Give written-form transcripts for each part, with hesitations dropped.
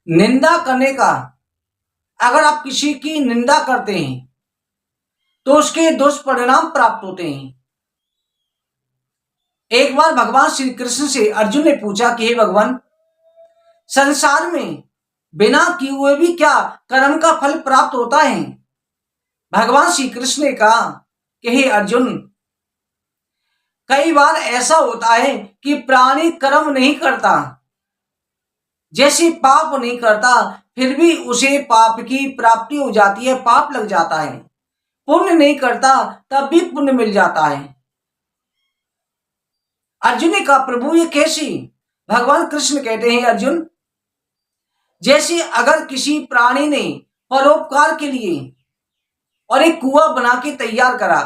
निंदा करने का, अगर आप किसी की निंदा करते हैं तो उसके दुष्परिणाम प्राप्त होते हैं। एक बार भगवान श्री कृष्ण से अर्जुन ने पूछा कि हे भगवान, संसार में बिना किए हुए भी क्या कर्म का फल प्राप्त होता है? भगवान श्री कृष्ण ने कहा कि हे अर्जुन, कई बार ऐसा होता है कि प्राणी कर्म नहीं करता, जैसे पाप नहीं करता, फिर भी उसे पाप की प्राप्ति हो जाती है, पाप लग जाता है। पुण्य नहीं करता तब भी पुण्य मिल जाता है। अर्जुन ने कहा प्रभु ये कैसी? भगवान कृष्ण कहते हैं अर्जुन, जैसे अगर किसी प्राणी ने परोपकार के लिए और एक कुआं बना के तैयार करा,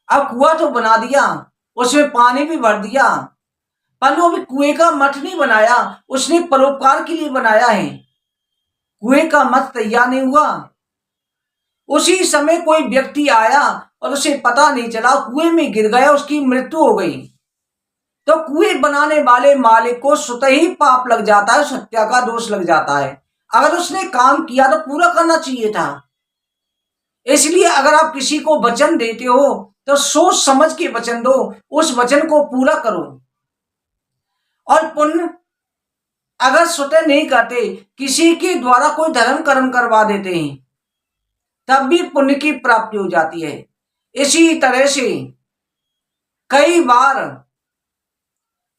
अब कुआं तो बना दिया, उसमें पानी भी भर दिया, पर वो भी कुएं का मठ नहीं बनाया, उसने परोपकार के लिए बनाया है। कुएं का मठ तैयार नहीं हुआ, उसी समय कोई व्यक्ति आया और उसे पता नहीं चला, कुएं में गिर गया, उसकी मृत्यु हो गई, तो कुएं बनाने वाले मालिक को स्वतः ही पाप लग जाता है, हत्या का दोष लग जाता है। अगर उसने काम किया तो पूरा करना चाहिए था। इसलिए अगर आप किसी को वचन देते हो तो सोच समझ के वचन दो, उस वचन को पूरा करो। और पुण्य अगर स्वतः नहीं करते, किसी के द्वारा कोई धर्म कर्म करवा देते हैं, तब भी पुण्य की प्राप्ति हो जाती है। इसी तरह से कई बार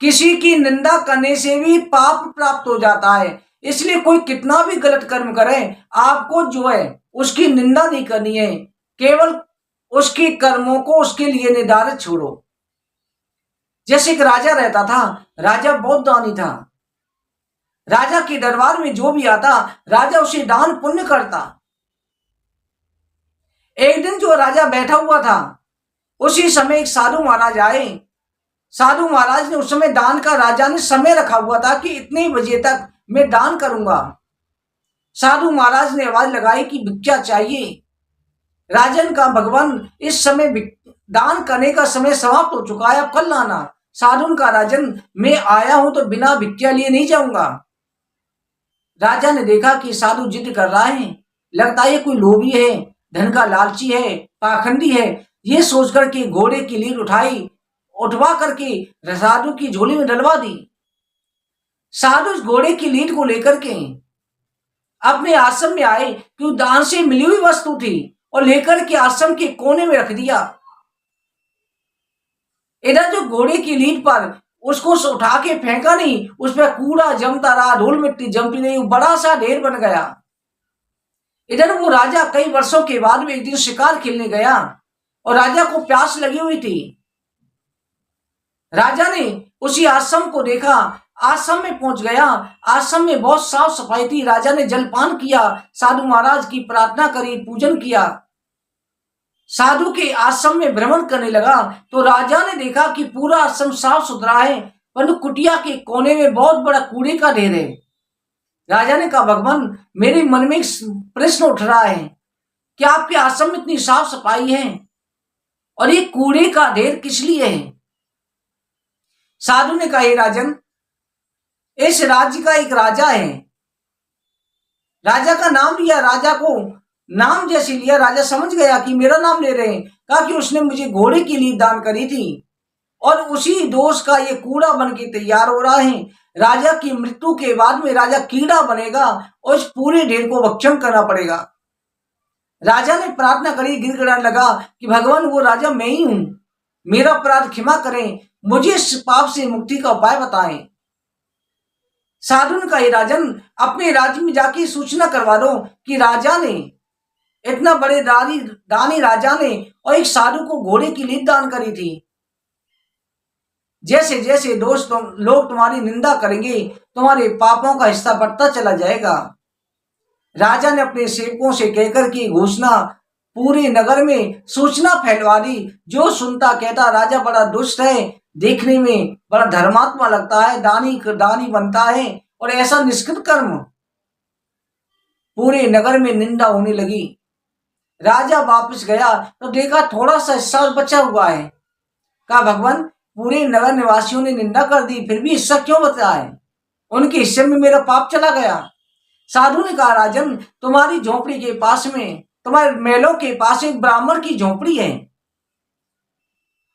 किसी की निंदा करने से भी पाप प्राप्त हो जाता है। इसलिए कोई कितना भी गलत कर्म करे, आपको जो है उसकी निंदा नहीं करनी है, केवल उसके कर्मों को उसके लिए निर्धारित छोड़ो। जैसे एक राजा रहता था, राजा बहुत दानी था, राजा के दरबार में जो भी आता राजा उसे दान पुण्य करता। एक दिन जो राजा बैठा हुआ था, उसी समय एक साधु महाराज आए। साधु महाराज ने उस समय दान का राजा ने समय रखा हुआ था कि इतने बजे तक मैं दान करूंगा। साधु महाराज ने आवाज लगाई कि भिक्षा चाहिए। राजन का भगवान इस समय दान करने का समय समाप्त हो चुका है, अब कल लाना। साधु का राजन मैं आया हूं तो बिना भिक्षा लिए नहीं जाऊंगा। राजा ने देखा कि साधु जिद कर रहा है, लगता है कोई लोभी है, धन का लालची है, पाखंडी है। ये सोचकर के घोड़े की लीड उठवा करके साधु की झोली में डलवा दी। साधु उस घोड़े की लीड को लेकर के अपने आश्रम में आए, क्यों दान से मिली हुई वस्तु थी, और लेकर के आश्रम के कोने में रख दिया। इधर जो घोड़े की लीड पर उसको उठा के फेंका नहीं, उस पर कूड़ा जमता रहा, धूल मिट्टी जमती नहीं, बड़ा सा ढेर बन गया। इधर वो राजा कई वर्षों के बाद में एक दिन शिकार खेलने गया और राजा को प्यास लगी हुई थी। राजा ने उसी आश्रम को देखा, आश्रम में पहुंच गया। आश्रम में बहुत साफ सफाई थी। राजा ने जलपान किया, साधु महाराज की प्रार्थना करी, पूजन किया। साधु के आश्रम में भ्रमण करने लगा तो राजा ने देखा कि पूरा आश्रम साफ सुथरा है, परंतु कुटिया के कोने में बहुत बड़ा कूड़े का ढेर है। राजा ने कहा भगवान, मेरे मन में एक प्रश्न उठ रहा है कि आपके आश्रम में इतनी साफ सफाई है और ये कूड़े का ढेर किस लिए है? साधु ने कहा हे राजन, इस राज्य का एक राजा है। राजा का नाम लिया, राजा को नाम जैसे लिया, राजा समझ गया कि मेरा नाम ले रहे हैं। कहा कि उसने मुझे घोड़े की लीड दान करी थी और उसी दोष का ये कूड़ा बन के तैयार हो रहा है। राजा की मृत्यु के बाद में राजा कीड़ा बनेगा और इस पूरे ढेर को भक्षण करना पड़ेगा। राजा ने प्रार्थना करी, गिड़गिड़ाने लगा कि भगवान वो राजा मैं ही हूं, मेरा अपराध क्षमा करें, मुझे इस पाप से मुक्ति का उपाय बताएं। साधु ने कहा राजन, अपने राज्य में जाके सूचना करवा दो कि राजा ने, इतना बड़े दानी राजा ने और एक साधु को घोड़े की लीड दान करी थी। जैसे जैसे दोस्त लोग तुम्हारी निंदा करेंगे, तुम्हारे पापों का हिस्सा बढ़ता चला जाएगा। राजा ने अपने सेवकों से कहकर की घोषणा पूरे नगर में सूचना फैलवा दी। जो सुनता कहता राजा बड़ा दुष्ट है, देखने में बड़ा धर्मात्मा लगता है, दानी बनता है, और ऐसा निष्कृत कर्म। पूरे नगर में निंदा होने लगी। राजा वापस गया तो देखा थोड़ा सा हिस्सा बचा हुआ है। कहा भगवान, पूरे नगर निवासियों ने निंदा कर दी, फिर भी हिस्सा क्यों बचा है? उनके हिस्से में मेरा पाप चला गया। साधु ने कहा, राजन, तुम्हारी झोपड़ी के पास में, तुम्हारे महलों के पास एक ब्राह्मण की झोपड़ी है,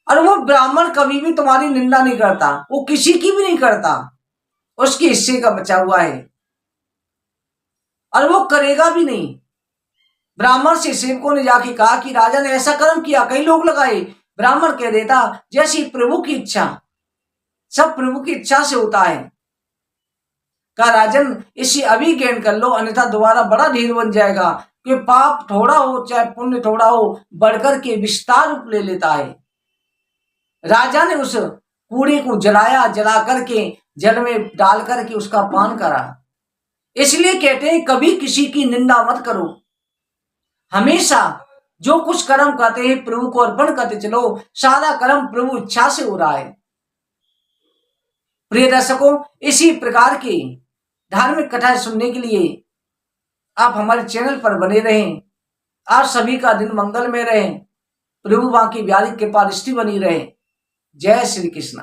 और वो ब्राह्मण कभी भी तुम्हारी निंदा नहीं करता, वो किसी की भी नहीं करता, उसके हिस्से का बचा हुआ है, और वो करेगा भी नहीं। ब्राह्मण से सेवकों ने जाके कहा कि राजा ने ऐसा कर्म किया, कई लोग लगाए। ब्राह्मण कह देता, जैसी प्रभु की इच्छा, सब प्रभु की इच्छा से होता है। कहा, राजन, इसे अभी ग्रहण कर लो, अन्यथा दोबारा बड़ा ढेर बन जाएगा, कि पाप थोड़ा हो चाहे पुण्य थोड़ा हो, बढ़कर के विस्तार रूप ले लेता है। राजा ने उस कूड़े को जलाया, जला करके जल में डाल करके उसका पान करा। इसलिए कहते हैं, कभी किसी की निंदा मत करो, हमेशा जो कुछ कर्म करते हैं प्रभु को अर्पण करते चलो, सारा कर्म प्रभु इच्छा से हो रहा है। प्रिय दर्शकों, इसी प्रकार की धार्मिक कथाएं सुनने के लिए आप हमारे चैनल पर बने रहें। आप सभी का दिन मंगल में रहे, प्रभु बांकी बिहारी कृपा दृष्टि बनी रहे। जय श्री कृष्ण।